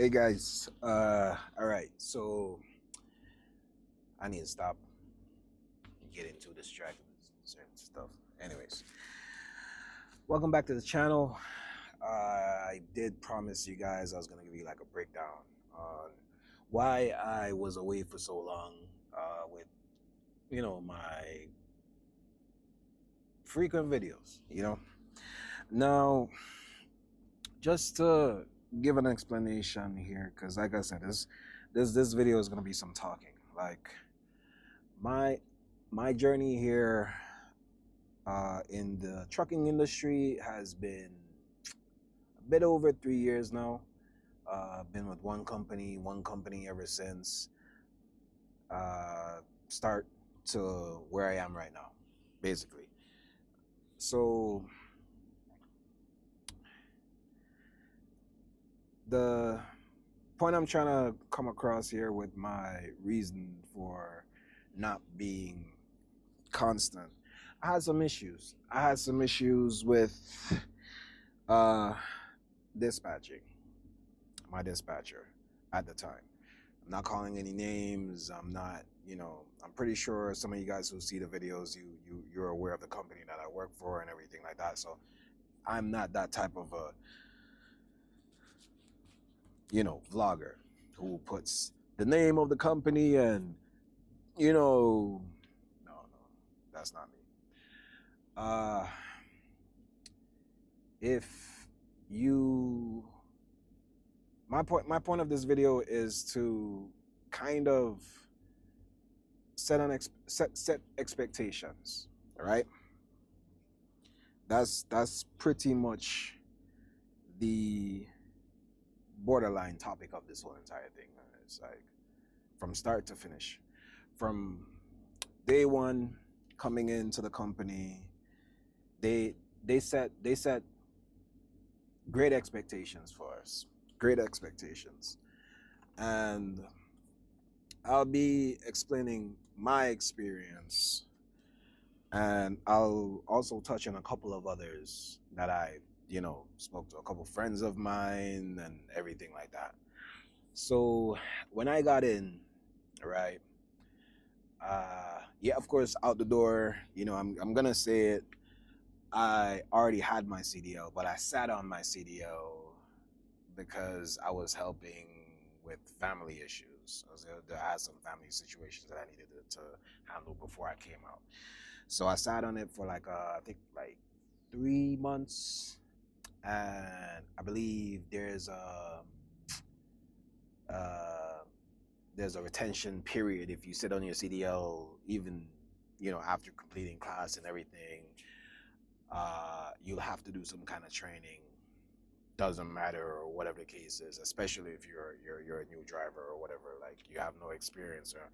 Hey guys, all right, so I need to stop getting too distracted with certain stuff. Anyways, welcome back to the channel. I did promise you guys I was gonna give you like a breakdown on why I was away for so long with my frequent videos. Now just to give an explanation here, because like I said, this video is gonna be some talking. Like my journey here in the trucking industry has been a bit over 3 years now. Been with one company ever since start to where I am right now, basically. So the point I'm trying to come across here with my reason for not being constant, I had some issues. I had some issues with dispatching, my dispatcher at the time. I'm not calling any names. I'm not, I'm pretty sure some of you guys who see the videos, you're aware of the company that I work for and everything like that. So I'm not that type of a, vlogger who puts the name of the company and, no, that's not me. If you my point of this video is to kind of set expectations. All right, that's pretty much the borderline topic of this whole entire thing. It's like from start to finish, from day one coming into the company, they set great expectations for us, great expectations, and I'll be explaining my experience, and I'll also touch on a couple of others that I spoke to a couple friends of mine and everything like that. So when I got in, right, yeah, of course, out the door, I'm gonna say it, I already had my CDL, but I sat on my CDL because I was helping with family issues. I had some family situations that I needed to handle before I came out. So I sat on it for like I think like 3 months, and I believe there's a retention period if you sit on your CDL, even after completing class and everything. You'll have to do some kind of training. Doesn't matter, or whatever the case is, especially if you're a new driver or whatever, like you have no experience or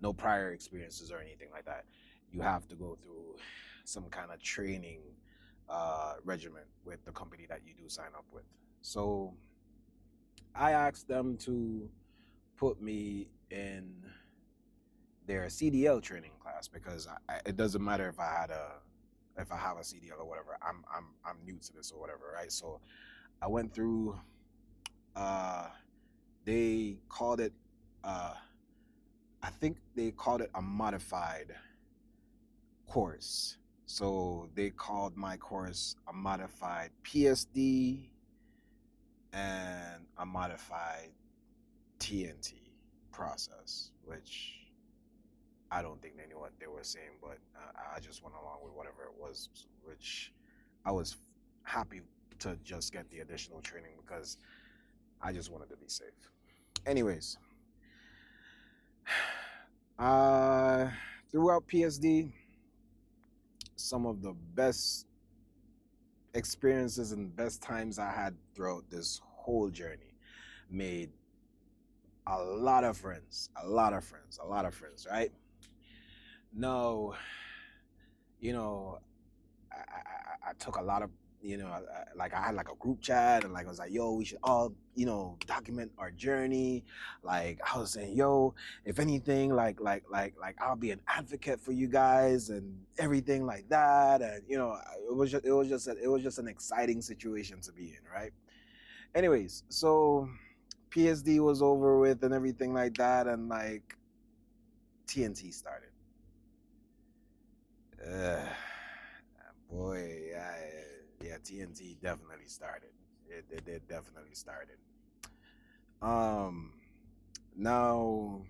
no prior experiences or anything like that. You have to go through some kind of training regimen with the company that you do sign up with. So I asked them to put me in their CDL training class because it doesn't matter if I have a CDL or whatever. I'm new to this or whatever, right? So I went through. They called it. I think they called it a modified course. So they called my course a modified PSD and a modified TNT process, which I don't think they knew what they were saying, but I just went along with whatever it was, which I was happy to just get the additional training because I just wanted to be safe. Anyways, throughout PSD, some of the best experiences and best times I had throughout this whole journey. Made a lot of friends, right? No, I took a lot of, like I had like a group chat, and like I was like, yo, we should all, document our journey. Like I was saying, yo, if anything, like I'll be an advocate for you guys and everything like that. And it was just an exciting situation to be in, right? Anyways, so PSD was over with and everything like that, and like TNT started. Uh, boy, yeah, TNT definitely started. It definitely started. Um, Now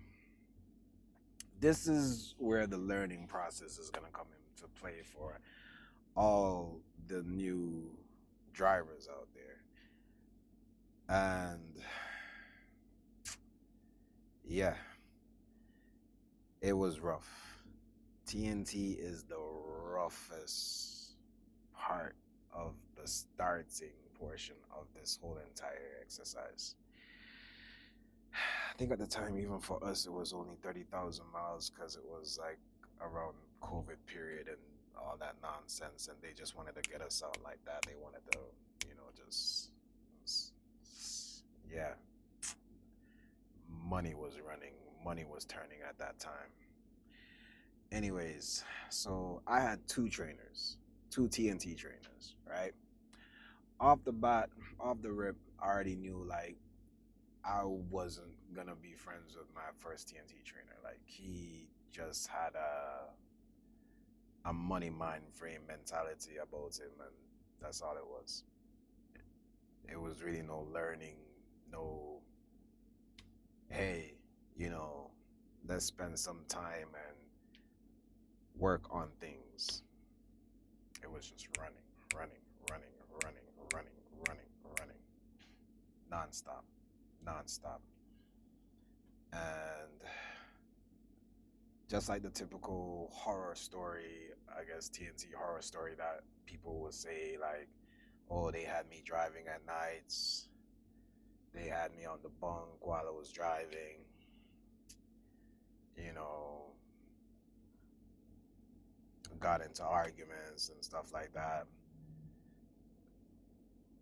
this is where the learning process is gonna come into play for all the new drivers out there, and yeah, it was rough. TNT is the roughest part of the starting portion of this whole entire exercise. I think at the time, even for us, it was only 30,000 miles because it was like around COVID period and all that nonsense, and they just wanted to get us out like that. They wanted to, just yeah, money was running, money was turning at that time. Anyways, so I had two trainers, two TNT trainers, right? Off the bat, off the rip, I already knew like I wasn't gonna be friends with my first TNT trainer. Like he just had a money mind frame mentality about him, and that's all it was. It was really no learning, no, hey, you know, let's spend some time and work on things. It was just running, running, running, running, running, running, running, nonstop, nonstop. And just like the typical horror story, I guess TNT horror story that people would say, like, oh, they had me driving at nights, they had me on the bunk while I was driving, you know, got into arguments and stuff like that.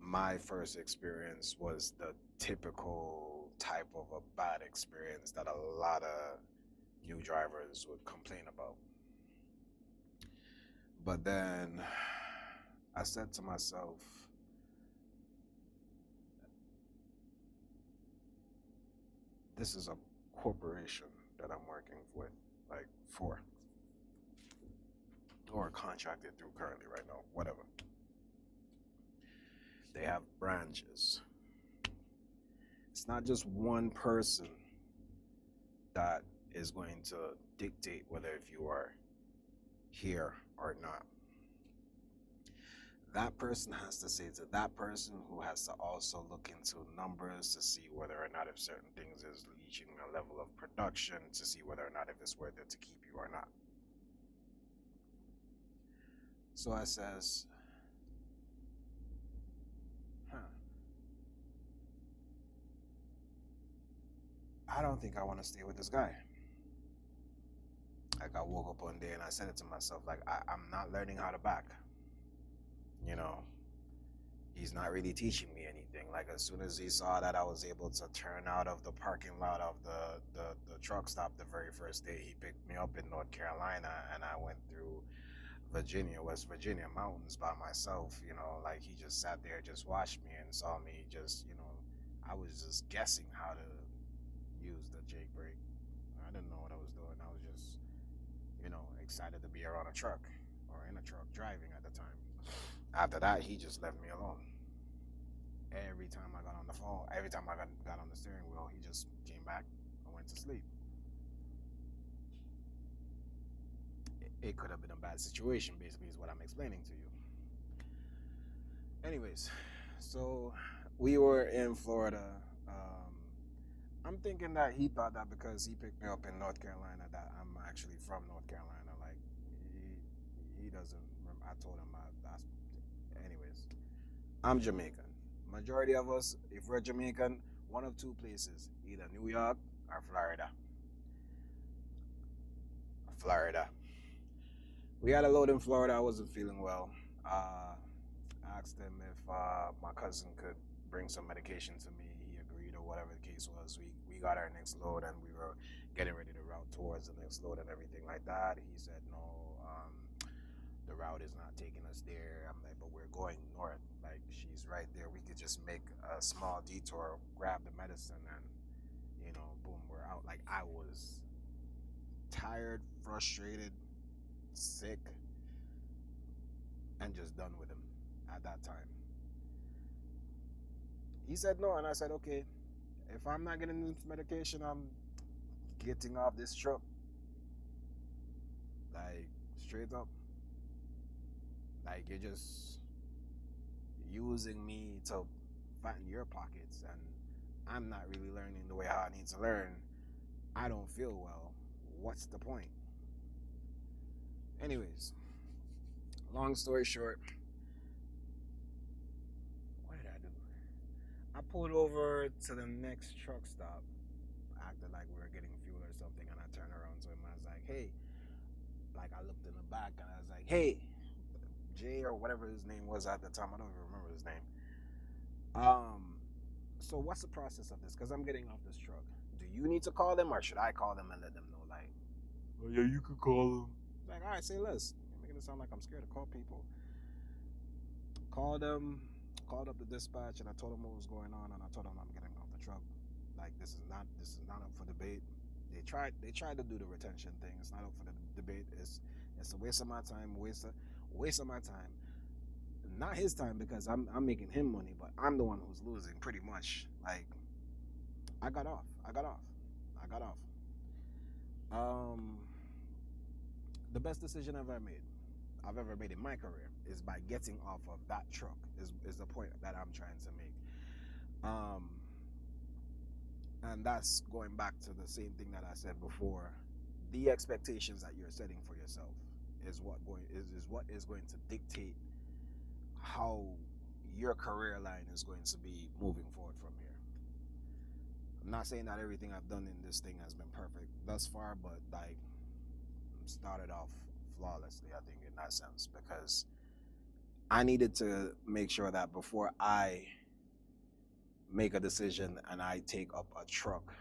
My first experience was the typical type of a bad experience that a lot of new drivers would complain about. But then I said to myself, this is a corporation that I'm working with, like for, or contracted through currently right now, whatever. They have branches. It's not just one person that is going to dictate whether if you are here or not. That person has to say to that person who has to also look into numbers to see whether or not if certain things is reaching a level of production, to see whether or not if it's worth it to keep you or not. So I says, I don't think I want to stay with this guy. Like I woke up one day and I said it to myself, like I'm not learning how to back. You know, he's not really teaching me anything. Like as soon as he saw that I was able to turn out of the parking lot of the truck stop the very first day, he picked me up in North Carolina and I went through Virginia, West Virginia mountains by myself. You know, like he just sat there, just watched me and saw me just, I was just guessing how to use the Jake brake. I didn't know what I was doing. I was just, excited to be around a truck or in a truck driving at the time. After that, he just left me alone. Every time I got on the phone, every time I got on the steering wheel, he just came back and went to sleep. It could have been a bad situation, basically, is what I'm explaining to you. Anyways, so we were in Florida. I'm thinking that he thought that because he picked me up in North Carolina that I'm actually from North Carolina. Like he doesn't. I told him that's. Anyways, I'm Jamaican. Majority of us, if we're Jamaican, one of two places, either New York or Florida. Florida. We had a load in Florida. I wasn't feeling well. I asked him if my cousin could bring some medication to me. He agreed, or whatever the case was. We got our next load, and we were getting ready to route towards the next load and everything like that. He said, no, the route is not taking us there. I'm like, but we're going north. Like, she's right there. We could just make a small detour, grab the medicine, and, boom, we're out. Like, I was tired, frustrated, sick, and just done with him at that time. He said no, and I said, okay, if I'm not getting this medication, I'm getting off this truck. Like, straight up. Like, you're just using me to fatten your pockets, and I'm not really learning the way how I need to learn. I don't feel well. What's the point? Anyways, long story short, what did I do? I pulled over to the next truck stop, acted like we were getting fuel or something, and I turned around to him. I was like, hey, like, I looked in the back and I was like, hey, Jay, or whatever his name was at the time. I don't even remember his name. So what's the process of this? Because I'm getting off this truck. Do you need to call them, or should I call them and let them know? Like, oh yeah, you could call them. Like, all right, say less. You're making it sound like I'm scared to call people. Called them, called up the dispatch, and I told them what was going on, and I told them I'm getting off the truck. Like, this is not up for debate. They tried to do the retention thing. It's not up for the debate. It's a waste of my time. Waste of my time. Not his time, because I'm making him money, but I'm the one who's losing pretty much. Like, I got off. The best decision I've ever made in my career is by getting off of that truck. Is the point that I'm trying to make. And that's going back to the same thing that I said before. The expectations that you're setting for yourself is what is going to dictate how your career line is going to be moving forward from here. I'm not saying that everything I've done in this thing has been perfect thus far, but like, started off flawlessly, I think, in that sense, because I needed to make sure that before I make a decision and I take up a truck,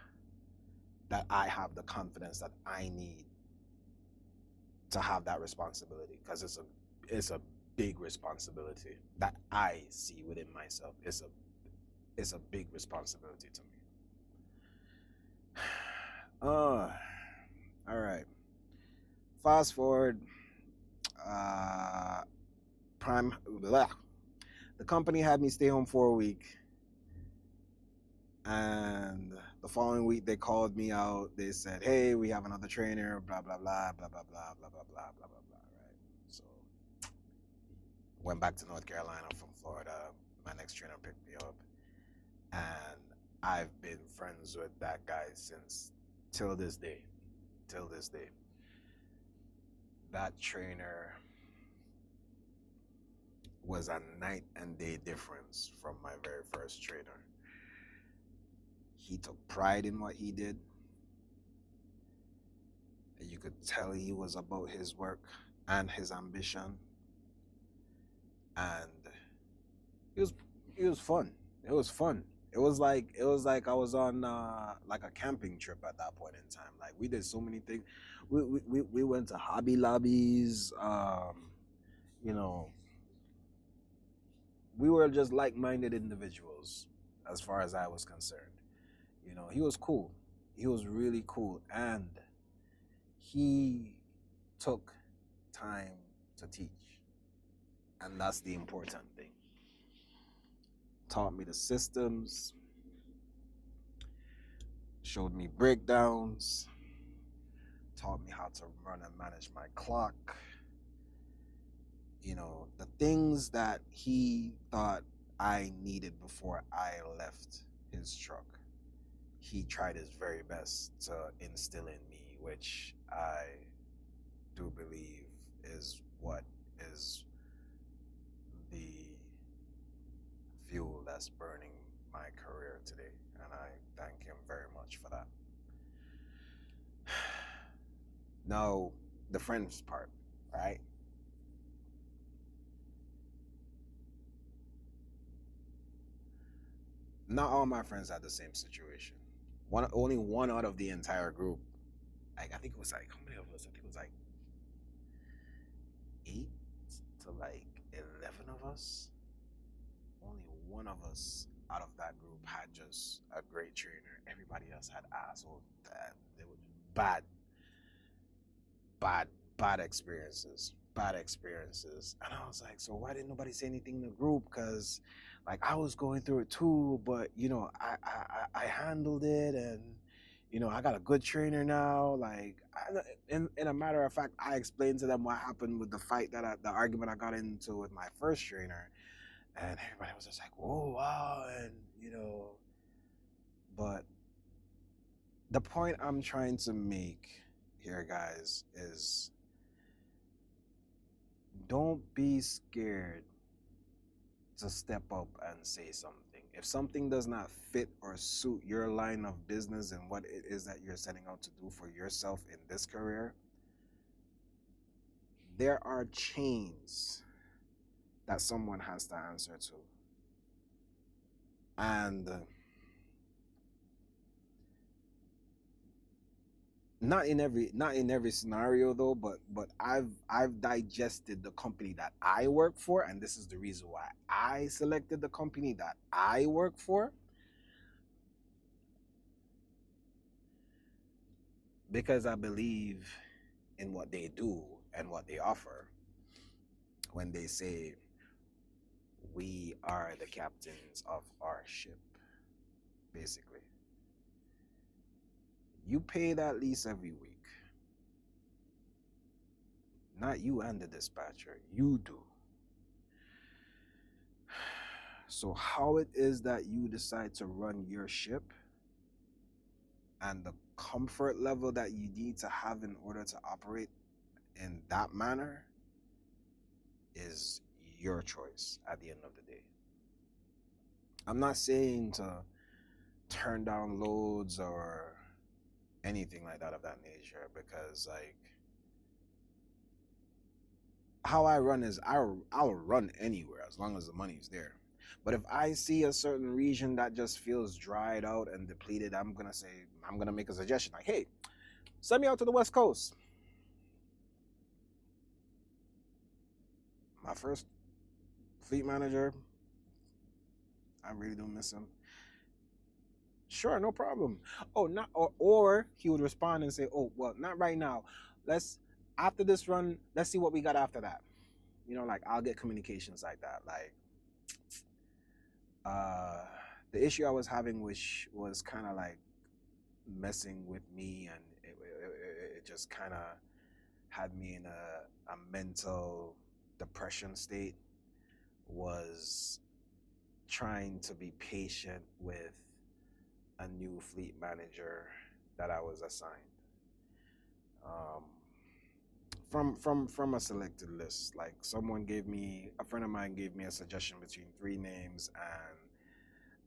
that I have the confidence that I need to have that responsibility, because it's a big responsibility that I see within myself. It's a big responsibility to me. All right. Fast forward. The company had me stay home for a week, and the following week they called me out. They said, hey, we have another trainer, blah blah blah blah blah blah blah blah blah blah blah blah. Right. So went back to North Carolina from Florida. My next trainer picked me up, and I've been friends with that guy since till this day. That trainer was a night and day difference from my very first trainer. He took pride in what he did. You could tell he was about his work and his ambition. And it was fun. It was fun. It was like I was on like a camping trip at that point in time. Like, we did so many things. We went to Hobby Lobbies. We were just like-minded individuals as far as I was concerned. He was cool. He was really cool, and he took time to teach, and that's the important thing. Taught me the systems, showed me breakdowns, taught me how to run and manage my clock. The things that he thought I needed before I left his truck, he tried his very best to instill in me, which I do believe is what is the fuel that's burning my career today, and I thank him very much for that. Now, the friends part, right? Not all my friends had the same situation. Only one out of the entire group. Like, I think it was like, how many of us? I think it was like 8 to like 11 of us, only one of us out of that group had just a great trainer. Everybody else had assholes. They were bad, bad, bad experiences. Bad experiences. And I was like, so why didn't nobody say anything in the group? Because like I was going through it too, but you know, I handled it, and you know, I got a good trainer now. Like, in a matter of fact, I explained to them what happened with the fight the argument I got into with my first trainer, and everybody was just like, "Oh wow," and you know. But the point I'm trying to make here, guys, is don't be scared to step up and say something. If something does not fit or suit your line of business and what it is that you're setting out to do for yourself in this career, there are chains that someone has to answer to. And not in every scenario though, but I've digested the company that I work for, and this is the reason why I selected the company that I work for, because I believe in what they do and what they offer when they say we are the captains of our ship. Basically, you pay that lease every week. Not you and the dispatcher, you do. So how it is that you decide to run your ship and the comfort level that you need to have in order to operate in that manner is your choice at the end of the day. I'm not saying to turn down loads or anything like that of that nature, because like how I run is I'll run anywhere as long as the money's there. But if I see a certain region that just feels dried out and depleted, I'm gonna make a suggestion like, hey, send me out to the West Coast. My first fleet manager, I really do miss him. Sure, no problem. Oh, not or he would respond and say, oh, well, not right now. Let's After this run, let's see what we got after that. You know, like I'll get communications like that. Like the issue I was having, which was kind of like messing with me, and it just kind of had me in a mental depression state, was trying to be patient with a new fleet manager that I was assigned from a selected list. Like a friend of mine gave me a suggestion between three names, and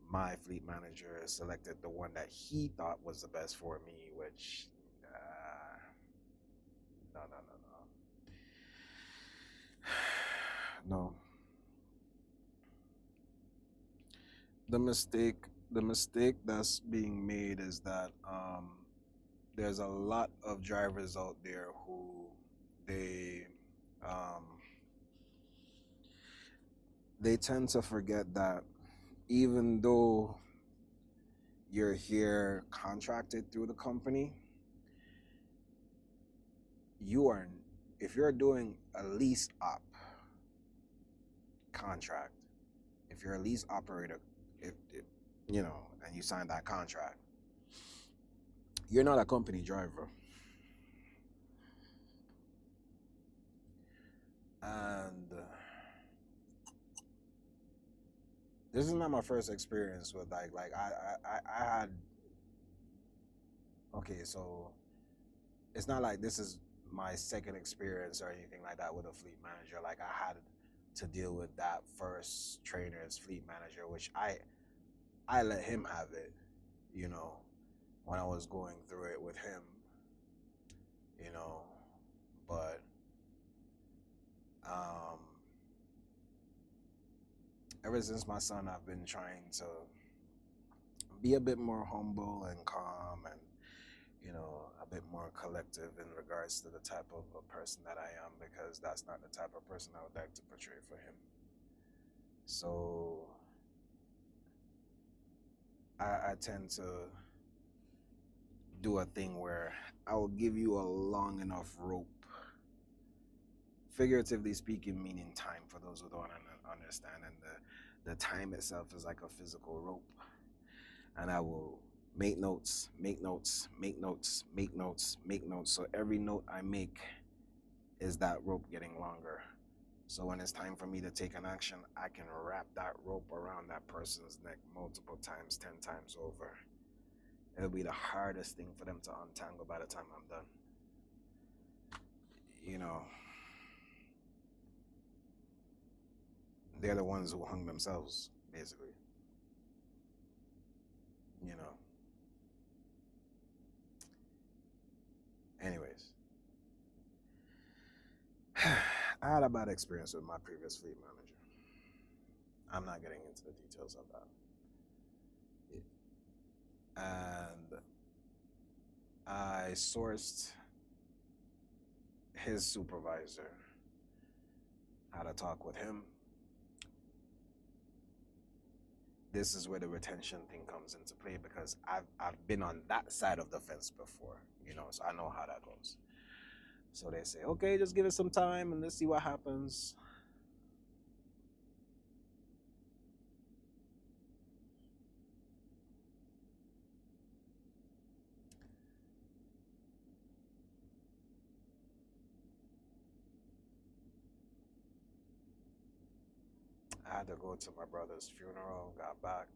my fleet manager selected the one that he thought was the best for me, which no. The mistake that's being made is that there's a lot of drivers out there who they um, they tend to forget that even though you're here contracted through the company, if you're doing a lease op contract, if you're a lease operator, if you know, and you sign that contract, you're not a company driver. And this is not my first experience with like I had, okay, so it's not like this is my second experience or anything like that with a fleet manager. Like I had to deal with that first trainer's fleet manager, which I let him have it, you know, when I was going through it with him, you know. But ever since my son, I've been trying to be a bit more humble and calm, and a bit more collective in regards to the type of a person that I am, because that's not the type of person I would like to portray for him. So I tend to do a thing where I will give you a long enough rope, figuratively speaking, meaning time for those who don't understand, and the time itself is like a physical rope, and I will make notes, make notes, make notes, make notes, make notes. So every note I make is that rope getting longer. So when it's time for me to take an action, I can wrap that rope around that person's neck multiple times, 10 times over. It'll be the hardest thing for them to untangle by the time I'm done. You know, they're the ones who hung themselves, basically. You know. Anyways, I had a bad experience with my previous fleet manager. I'm not getting into the details of that. And I sourced his supervisor, had a talk with him. This is where the retention thing comes into play, because I've been on that side of the fence before, so I know how that goes. So they say, okay, just give it some time and let's see what happens. I had to go to my brother's funeral, got back.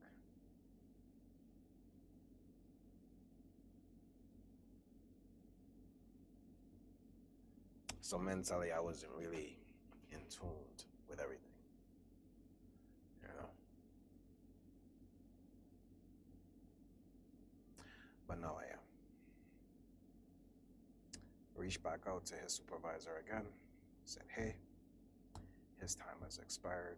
So mentally, I wasn't really in tune with everything, But now I am. Reached back out to his supervisor again, said, hey, his time has expired.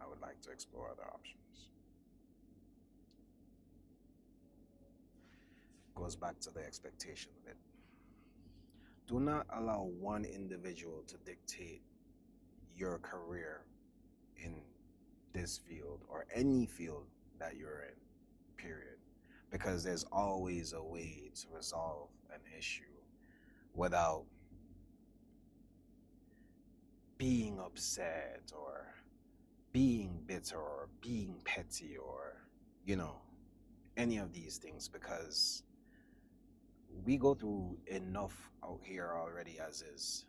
I would like to explore other options. Goes back to the expectation of it. Do not allow one individual to dictate your career in this field or any field that you're in, period. Because there's always a way to resolve an issue without being upset or being bitter or being petty or, any of these things, because we go through enough out here already as is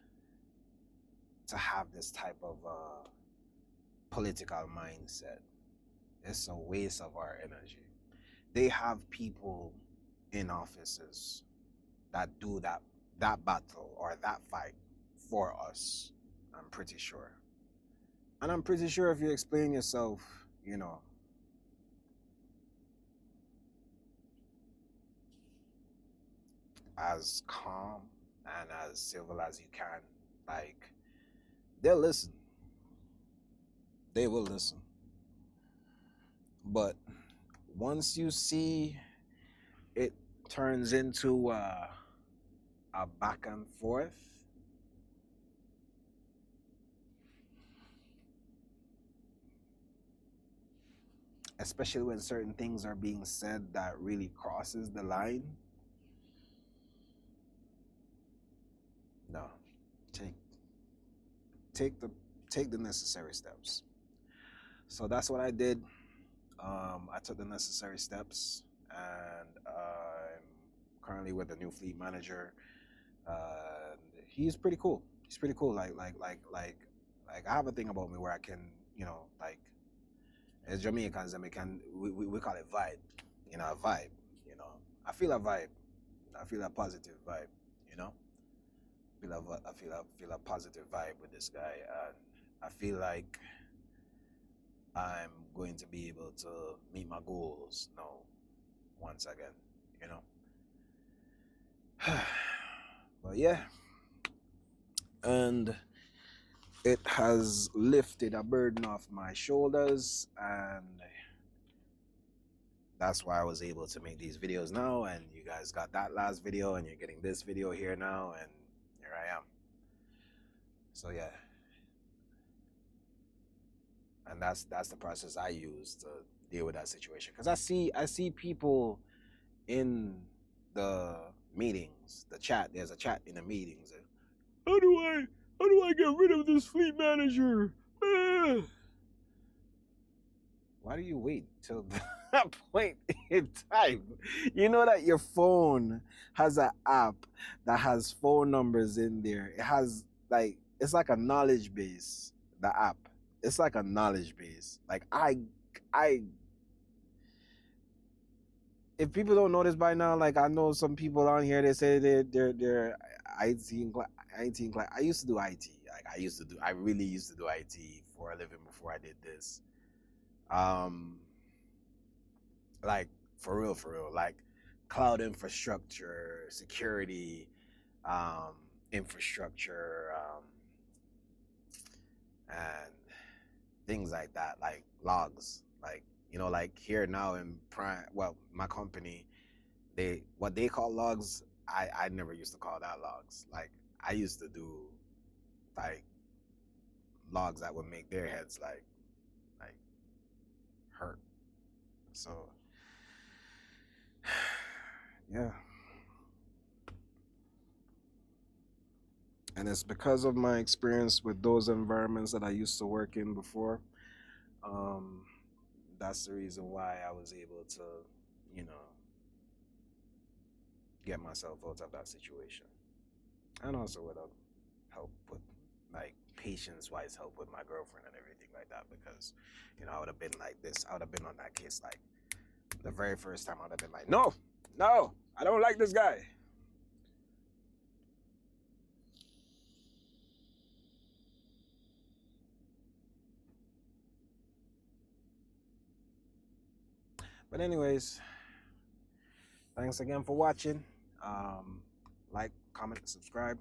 to have this type of political mindset. It's a waste of our energy. They have people in offices that do that battle or that fight for us, I'm pretty sure. And I'm pretty sure if you explain yourself, as calm and as civil as you can, like, they'll listen. They will listen. But once you see it turns into a back and forth, especially when certain things are being said that really crosses the line, no, take the necessary steps. So that's what I did. I took the necessary steps, and I'm currently with a new fleet manager. He's pretty cool. He's pretty cool. Like I have a thing about me where I can, like, as Jamaicans, we call it vibe. A vibe. I feel a vibe. I feel a positive vibe. I feel a positive vibe with this guy, and I feel like I'm going to be able to meet my goals now once again. But yeah, and it has lifted a burden off my shoulders, and that's why I was able to make these videos now, and you guys got that last video, and you're getting this video here now, and here I am. So yeah, and that's the process I use to deal with that situation. Because I see people in the meetings, the chat. There's a chat in the meetings. And, how do I get rid of this fleet manager? Why do you wait till that point in time? You know that your phone has an app that has phone numbers in there. It has like, it's like a knowledge base. The app, it's like a knowledge base. Like I. If people don't know this by now, like I know some people on here, they say they're IT inclined. IT inclined. I used to do IT. Like I really used to do IT for a living before I did this. Like for real, like cloud infrastructure, security, infrastructure, and things like that, like logs, like, you know, like here now in Prime, well, my company, what they call logs, I never used to call that logs. Like I used to do like logs that would make their heads like hurt. So yeah. And it's because of my experience with those environments that I used to work in before. That's the reason why I was able to, you know, get myself out of that situation. And also with help with, like, patience-wise help with my girlfriend and everything like that, because, you know, I would have been like this. I would have been on that case, like, the very first time I would have been like, no, I don't like this guy. But anyways, thanks again for watching. Like, comment, subscribe,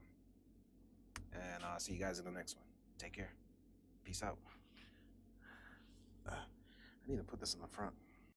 and I'll see you guys in the next one. Take care. Peace out. I need to put this in the front.